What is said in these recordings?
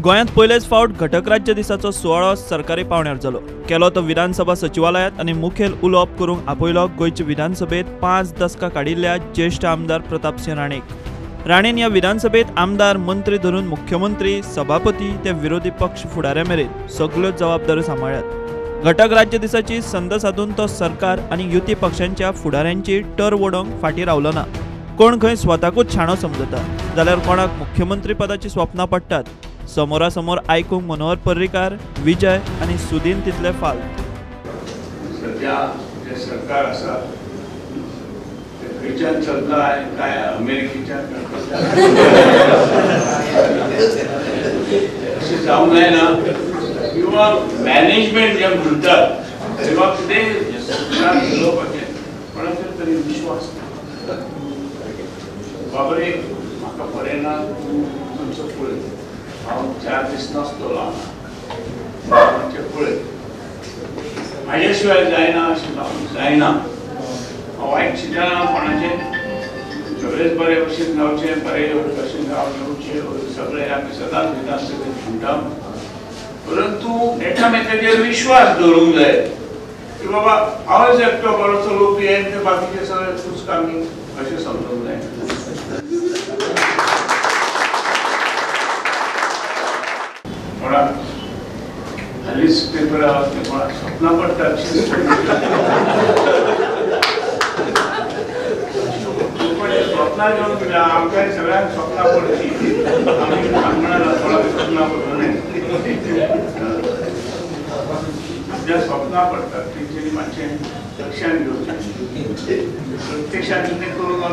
गोंयांत पयलेच फावट घटक राज्य दिसाचो सुवाळो सरकारी पावण्यार जालो। केलो तो विधानसभा सचिवालयात आनी मुखेल उलोवप करूंक आपयलो गोंयचे विधानसभेत 5 दशकां काडिल्ल्या ज्येष्ठ आमदार प्रतापसिंह राणेक। राणेन ह्या विधानसभेत आमदार मंत्री धरून मुख्यमंत्री, सभापती ते विरोधी पक्ष फुडाऱ्या मेरेन सगल्यो जबाबदाऱ्यो सांबाळ्ळ्यात। घटक राज्य दिसाची संद साधून तो सरकार आनी युती पक्षांच्या फुडाऱ्यांची टर वडोवंक फाटीं रावलो ना। कोण खंय स्वताकूच शाणो समजता जाल्यार कोणाक मुख्यमंत्री पदाची स्वप्नां पडटात। समोरासमोर आयकूंक मनोहर पर्रीकार, विजय आनी सुदीन तितले फाल। सध्या जे सरकार आसा ते खंयच्यान चलता काय अमेरिकेच्यान अशें जावंक जायना किंवा मॅनेजमेंट जे म्हणटात किंवा कितें सरकार चलोवपाचें कोणाचेर तरी विश्वास बाबरे म्हाका बरें ना तूं आमचो पळय हांव 4 दीस नासतलो हांगा पळय म्हाजे शिवाय जायना अशें जावंक जायना। हांव वायट चिंतना कोणाचें सगळेच बरे भशेन जावचें बरे भशेन जावचें सगळे आमी सदांच विधानसभेंत म्हणटा परंतु एकामेकाचेर विश्वास दवरूंक जाय की बाबा हांवच एकटो बरो चलोवपी आनी ते बाकीचे सगळे कुचकामी अशें समजूंक जाय। हालींच पेपरार वाचलें कोणाक स्वप्नां पडटात स्वप्नां घेवन आमकां सगळ्यांक स्वप्नां पडची आमी सांगणारा कोणाक स्वप्नां पडूं ज्या स्वप्नां पडटात तेंच्यांनी मातशें लक्षांत घेवचें प्रत्यक्षांत कितें करूंक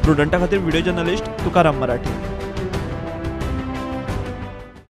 प्रुडंटा खातीर व्हिडिओ जर्नलिस्ट तुकाराम मराठी।